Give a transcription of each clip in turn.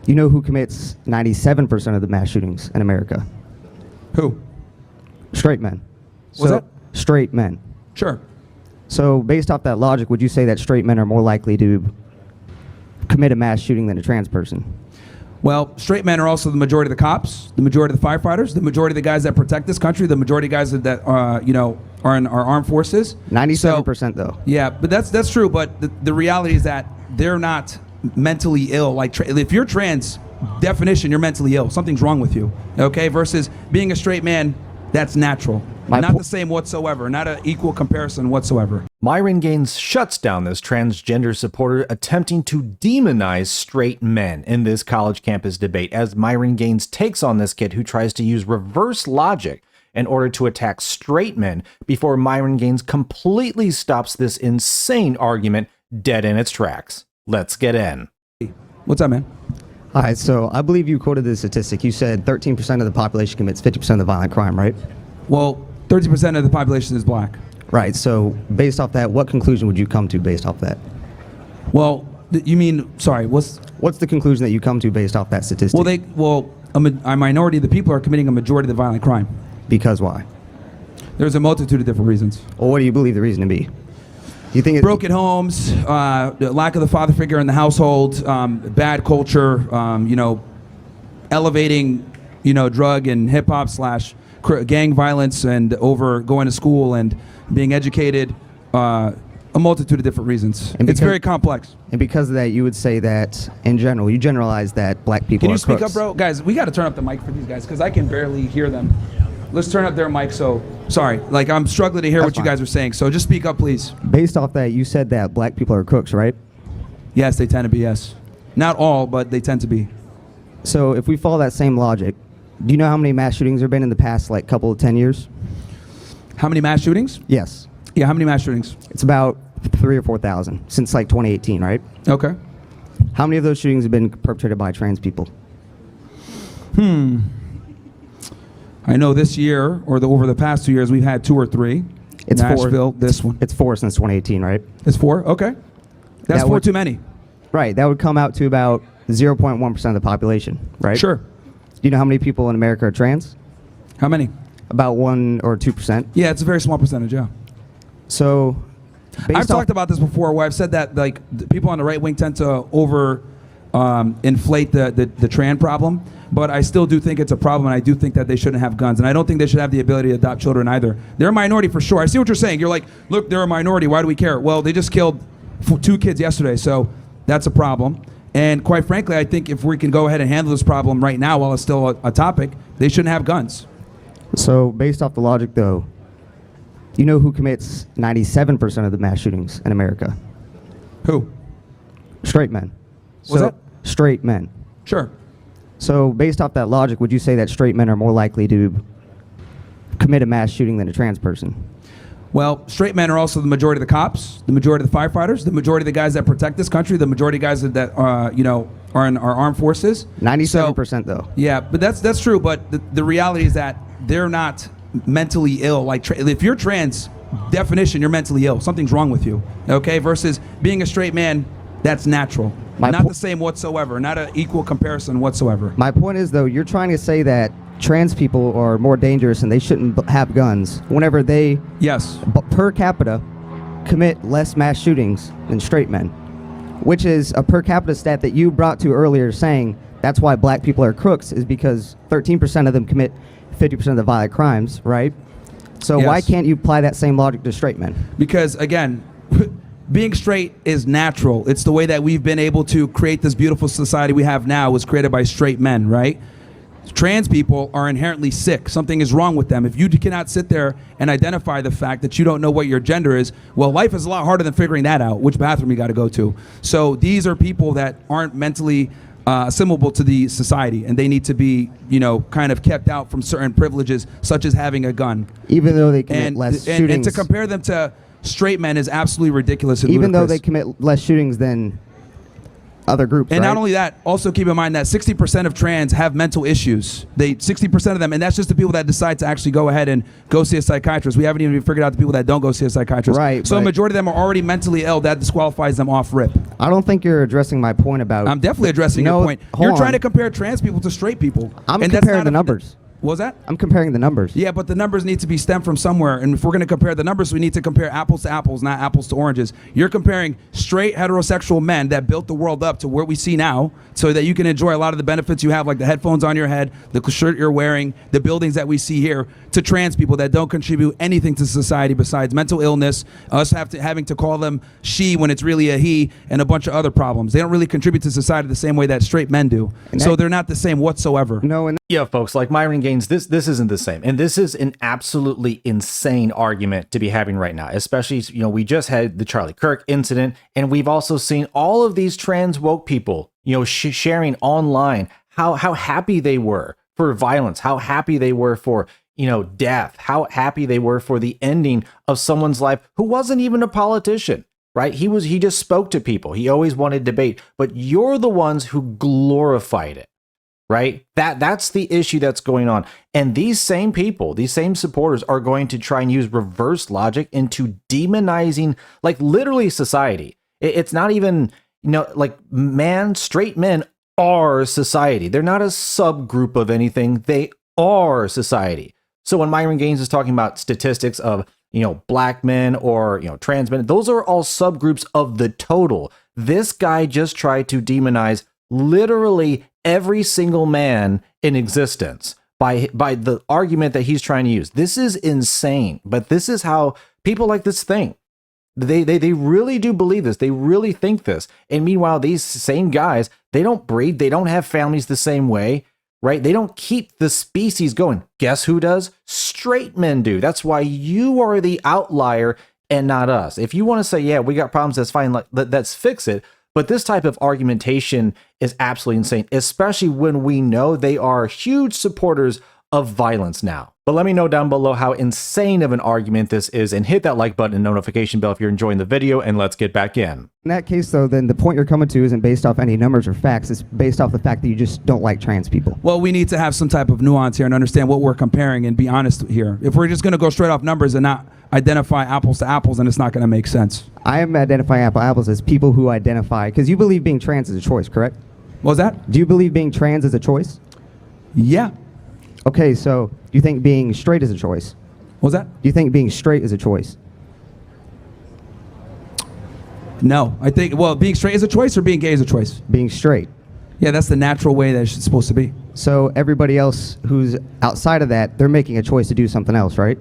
You know who commits 97% of the mass shootings in America? Who? Straight men. What's that? Straight men. Sure. So based off that logic, would you say that straight men are more likely to commit a mass shooting than a trans person? Well, straight men are also the majority of the cops, the majority of the firefighters, the majority of the guys that protect this country, the majority of guys that are in our armed forces. 97% though. Yeah, but that's true. But the reality is that they're not mentally ill. Like if you're trans, definition, you're mentally ill. Something's wrong with you. Okay, versus being a straight man, that's natural. Not the same whatsoever. Not an equal comparison whatsoever. Myron Gaines shuts down this transgender supporter attempting to demonize straight men in this college campus debate, as Myron Gaines takes on this kid who tries to use reverse logic in order to attack straight men before Myron Gaines completely stops this insane argument dead in its tracks. Let's get in. What's up, man? All right, so I believe you quoted the statistic. You said 13% of the population commits 50% of the violent crime, right? Well, 30% of the population is black. Right, so based off that, what conclusion would you come to based off that? Well, you mean, sorry, What's the conclusion that you come to based off that statistic? A minority of the people are committing a majority of the violent crime. Because why? There's a multitude of different reasons. Well, what do you believe the reason to be? Do you think broken homes, the lack of the father figure in the household, bad culture, elevating, drug and hip hop / gang violence, and over going to school and being educated, a multitude of different reasons. It's very complex. And because of that, you would say that, in general, you generalize that black people Can are you speak crooks. up, bro? Guys, we got to turn up the mic for these guys because I can barely hear them. Let's turn up their mic. So, sorry, I'm struggling to hear what you guys are saying. So just speak up, please. Based off that, you said that black people are crooks, right? Yes, they tend to be, yes. Not all, but they tend to be. So if we follow that same logic, do you know how many mass shootings there have been in the past, couple of 10 years? How many mass shootings? Yes. Yeah, how many mass shootings? It's about 3,000 or 4,000 since 2018, right? Okay. How many of those shootings have been perpetrated by trans people? I know this year, or over the past 2 years, we've had 2 or 3. It's Nashville, 4. this one. It's 4 since 2018, right? It's 4? Okay. That's 4 too many. Right. That would come out to about 0.1% of the population, right? Sure. Do you know how many people in America are trans? How many? About 1 or 2%. Yeah, it's a very small percentage, yeah. So, I've talked about this before, where I've said that the people on the right wing tend to inflate the trans problem, but I still do think it's a problem, and I do think that they shouldn't have guns, and I don't think they should have the ability to adopt children either. They're a minority for sure. I see what you're saying. You're like, look, they're a minority. Why do we care? Well, they just killed 2 kids yesterday, so that's a problem. And quite frankly, I think if we can go ahead and handle this problem right now while it's still a topic, they shouldn't have guns. So based off the logic, though, you know who commits 97% of the mass shootings in America? Who? Straight men. What's that? Straight men. Sure. So based off that logic, would you say that straight men are more likely to commit a mass shooting than a trans person? Well, straight men are also the majority of the cops, the majority of the firefighters, the majority of the guys that protect this country, the majority of guys that are in our armed forces. 97% though. Yeah, but that's true. But the reality is that they're not mentally ill. Like if you're trans, definition, you're mentally ill. Something's wrong with you. Okay, versus being a straight man, that's natural. Not the same whatsoever. Not an equal comparison whatsoever. My point is, though, you're trying to say that trans people are more dangerous and they shouldn't have guns whenever they, yes, per capita, commit less mass shootings than straight men, which is a per capita stat that you brought to earlier, saying that's why black people are crooks, is because 13% of them commit 50% of the violent crimes, right? So why can't you apply that same logic to straight men? Because, again, being straight is natural. It's the way that we've been able to create this beautiful society we have now, was created by straight men, right? Trans people are inherently sick. Something is wrong with them. If you cannot sit there and identify the fact that you don't know what your gender is, well, life is a lot harder than figuring that out, which bathroom you got to go to. So these are people that aren't mentally assimilable to the society, and they need to be, kind of kept out from certain privileges, such as having a gun. Even though they commit less shootings. And to compare them to straight men is absolutely ridiculous and even ludicrous. Though they commit less shootings than other groups. And right? not only that, also keep in mind that 60% of trans have mental issues. 60% of them, and that's just the people that decide to actually go ahead and go see a psychiatrist. We haven't even figured out the people that don't go see a psychiatrist. Right, so a but- majority of them are already mentally ill. That disqualifies them off rip. I don't think you're addressing my point about. I'm definitely addressing No, your point. hold You're trying on. to compare trans people to straight people. I'm and that's comparing not the a- numbers. What was that? I'm comparing the numbers. Yeah, but the numbers need to be stemmed from somewhere. And if we're going to compare the numbers, we need to compare apples to apples, not apples to oranges. You're comparing straight heterosexual men that built the world up to where we see now so that you can enjoy a lot of the benefits you have, like the headphones on your head, the shirt you're wearing, the buildings that we see here, to trans people that don't contribute anything to society besides mental illness, us having to call them she when it's really a he, and a bunch of other problems. They don't really contribute to society the same way that straight men do. And So that- they're not the same whatsoever. No, and Yeah, folks, like Myron Gaines, this isn't the same. And this is an absolutely insane argument to be having right now, especially, we just had the Charlie Kirk incident, and we've also seen all of these trans woke people, sharing online how happy they were for violence, how happy they were for, death, how happy they were for the ending of someone's life who wasn't even a politician. Right? He just spoke to people. He always wanted debate, but you're the ones who glorified it. Right? That's the issue that's going on. And these same people, these same supporters are going to try and use reverse logic into demonizing, like, literally society. It's not even, like, straight men are society. They're not a subgroup of anything. They are society. So when Myron Gaines is talking about statistics of, black men or, trans men, those are all subgroups of the total. This guy just tried to demonize literally every single man in existence by the argument that he's trying to use. This is insane, but this is how people like this think. They really do believe this. They really think this. And meanwhile, these same guys, they don't breed. They don't have families the same way, right? They don't keep the species going. Guess who does? Straight men do. That's why you are the outlier and not us. If you want to say, yeah, we got problems, that's fine. Let's fix it. But this type of argumentation is absolutely insane, especially when we know they are huge supporters of violence now. But let me know down below how insane of an argument this is, and hit that like button and notification bell if you're enjoying the video, and let's get back in. in that case, though, then the point you're coming to isn't based off any numbers or facts. It's based off the fact that you just don't like trans people. Well, we need to have some type of nuance here and understand what we're comparing and be honest here. If we're just going to go straight off numbers and not identify apples to apples, then it's not going to make sense. I am identifying apples as people who identify, because you believe being trans is a choice, correct? What was that? Do you believe being trans is a choice? Yeah. Okay, so do you think being straight is a choice? What was that? Do you think being straight is a choice? No. I think, well, being straight is a choice or being gay is a choice? Being straight. Yeah, that's the natural way that it's supposed to be. So everybody else who's outside of that, they're making a choice to do something else, right?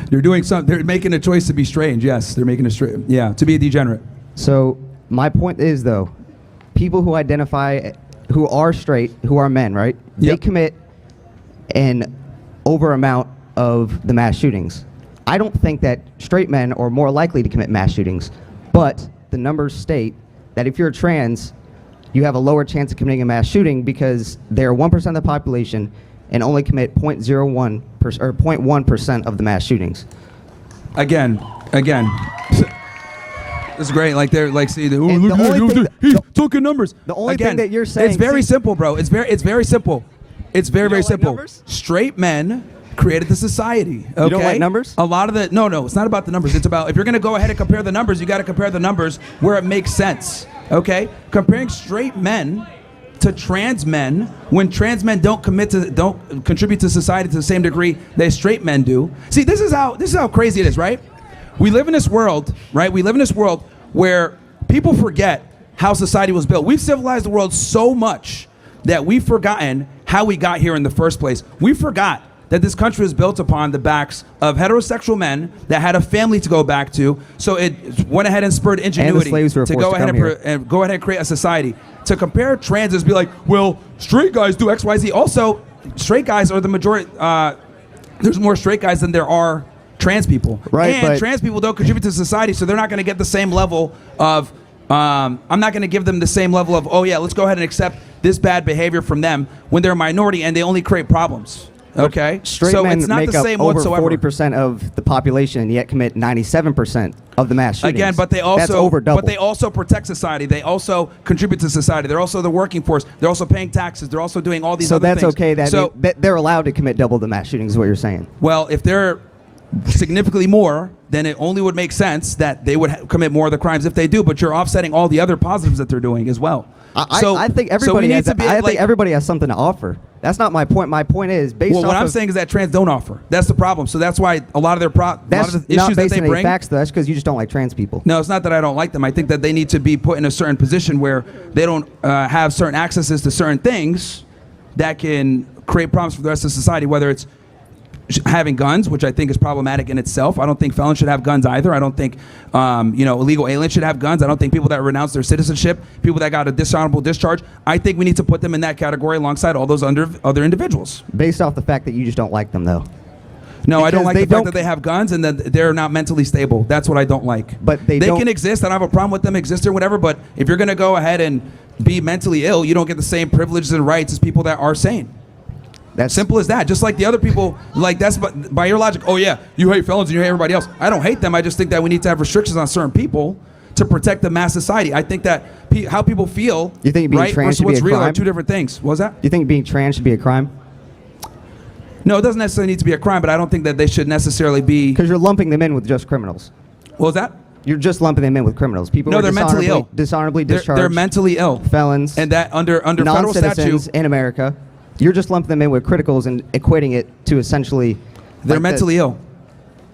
They're making a choice to be strange, yes. They're making to be a degenerate. So my point is, though, people who identify, who are straight, who are men, right? They Yep. commit an over amount of the mass shootings. I don't think that straight men are more likely to commit mass shootings, but the numbers state that if you're trans, you have a lower chance of committing a mass shooting because they're 1% of the population and only commit 0.1% of the mass shootings. Again. It's great. Like they're like, see, And look the only at thing he's talking numbers. the only Again, thing that you're saying- it's very see- simple, bro. It's very simple. It's very don't like simple. numbers? Straight men created the society. Okay? You don't like numbers? A lot of the no, it's not about the numbers. It's about if you're gonna go ahead and compare the numbers, you got to compare the numbers where it makes sense. Okay, comparing straight men to trans men when trans men don't contribute to society to the same degree that straight men do. See, this is how crazy it is, right? We live in this world, right? We live in this world where people forget how society was built. We've civilized the world so much that we've forgotten how we got here in the first place. We forgot that this country was built upon the backs of heterosexual men that had a family to go back to. So it went ahead and spurred ingenuity slaves who were to forced go to ahead come here. and go ahead and create a society. To compare trans is be like, well, straight guys do X, Y, Z. Also, straight guys are the majority. There's more straight guys than there are trans people. Right, and but- trans people don't contribute to society, so they're not going to get the same level of. I'm not going to give them the same level of, oh yeah, let's go ahead and accept this bad behavior from them when they're a minority and they only create problems. Okay, Straight so men it's not make the up same over whatsoever. 40% of the population, and yet commit 97% of the mass shootings. Again, but they also That's over double. But they also protect society. They also contribute to society. They're also the working force. They're also paying taxes. They're also doing all these so other that's things. okay. That they're allowed to commit double the mass shootings. Is what you're saying? Well, if they're significantly more, then it only would make sense that they would commit more of the crimes if they do. But you're offsetting all the other positives that they're doing as well. I think everybody everybody has something to offer. That's not my point. My point is based Well, off what I'm of, saying is that trans don't offer. That's the problem. So that's why a lot of their that's the not issues that based they on any bring. facts, though. That's because you just don't like trans people. No, it's not that I don't like them. I think that they need to be put in a certain position where they don't have certain accesses to certain things that can create problems for the rest of society, whether it's having guns, which I think is problematic in itself. I don't think felons should have guns either. I don't think illegal aliens should have guns. I don't think people that renounce their citizenship, people that got a dishonorable discharge, I think we need to put them in that category alongside all those other individuals. Based off the fact that you just don't like them, though. No, I don't Because like they the fact don't- that they have guns and that they're not mentally stable. That's what I don't like. But they can don't- exist. I don't have a problem with them existing or whatever. But if you're going to go ahead and be mentally ill, you don't get the same privileges and rights as people that are sane. That's Simple as that. Just like the other people, like that's by your logic. Oh yeah, you hate felons and you hate everybody else. I don't hate them. I just think that we need to have restrictions on certain people to protect the mass society. I think that how people feel, You think being right, trans versus should be what's a real are crime? two different things. What was that? Do you think being trans should be a crime? No, it doesn't necessarily need to be a crime, but I don't think that they should necessarily be. Because you're lumping them in with just criminals. What was that? You're just lumping them in with criminals. People No, who are they're mentally ill. dishonorably They're discharged. mentally ill. Felons. And that under federal non-citizens statute, in America. You're just lumping them in with criticals and equating it to essentially. they're like mentally ill.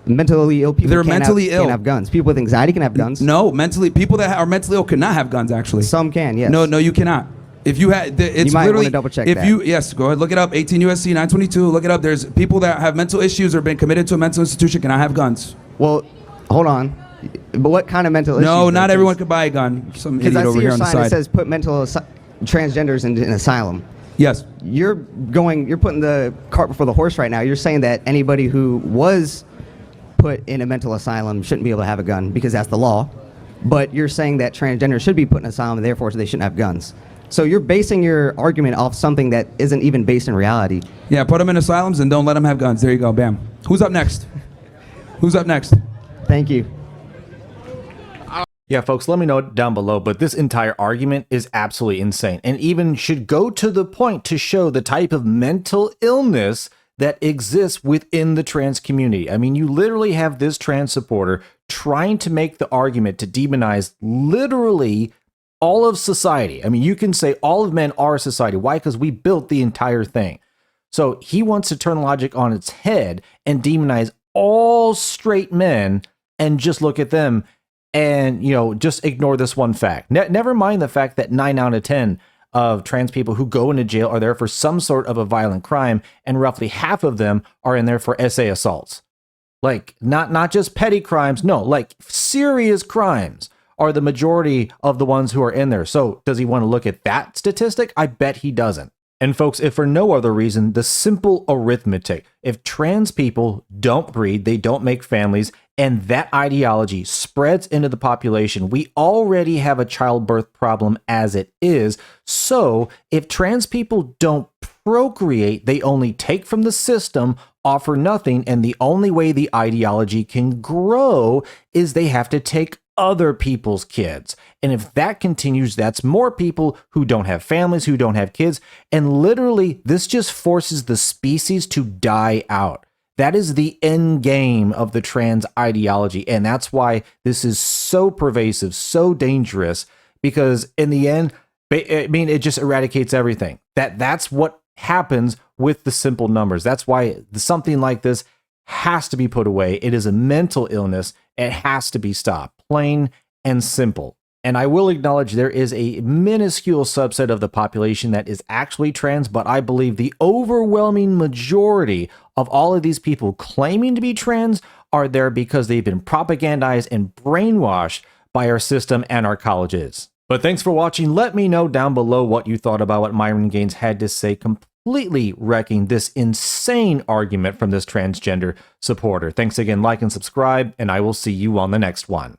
mentally ill people. They're can't mentally have, ill. Can't have guns. People with anxiety can have guns. No, people that are mentally ill cannot have guns. Actually, Some can. Yes. No, you cannot. If you had, it's You might literally. wanna double check if that. yes, go ahead, look it up. 18 USC 922. Look it up. There's people that have mental issues or been committed to a mental institution cannot have guns. Well, hold on. But what kind of mental issues? No, not though? everyone could buy a gun. Some Because idiot I over see here your on the sign that side. says put transgenders in an asylum. Yes. You're putting the cart before the horse right now. You're saying that anybody who was put in a mental asylum shouldn't be able to have a gun because that's the law. But you're saying that transgenders should be put in an asylum and therefore they shouldn't have guns. So you're basing your argument off something that isn't even based in reality. Yeah, put them in asylums and don't let them have guns. There you go. Bam. Who's up next? Who's up next? Thank you. Yeah, folks, let me know down below, but this entire argument is absolutely insane and even should go to the point to show the type of mental illness that exists within the trans community. I mean, you literally have this trans supporter trying to make the argument to demonize literally all of society. I mean, you can say all of men are society. Why? Because we built the entire thing. So he wants to turn logic on its head and demonize all straight men and just look at them and, just ignore this one fact. Never mind the fact that 9 out of 10 of trans people who go into jail are there for some sort of a violent crime, and roughly half of them are in there for SA assaults. Like, not just petty crimes, no, like serious crimes are the majority of the ones who are in there. So does he want to look at that statistic? I bet he doesn't. And folks, if for no other reason, the simple arithmetic, if trans people don't breed, they don't make families, and that ideology spreads into the population, we already have a childbirth problem as it is. So if trans people don't procreate, they only take from the system, offer nothing, and the only way the ideology can grow is they have to take other people's kids. And if that continues, that's more people who don't have families, who don't have kids. And literally, this just forces the species to die out. That is the end game of the trans ideology. And that's why this is so pervasive, so dangerous, because in the end, I mean, it just eradicates everything. That's what happens with the simple numbers. That's why something like this has to be put away. It is a mental illness. It has to be stopped. Plain and simple. And I will acknowledge there is a minuscule subset of the population that is actually trans, but I believe the overwhelming majority of all of these people claiming to be trans are there because they've been propagandized and brainwashed by our system and our colleges. But thanks for watching. Let me know down below what you thought about what Myron Gaines had to say, completely wrecking this insane argument from this transgender supporter. Thanks again, like and subscribe, and I will see you on the next one.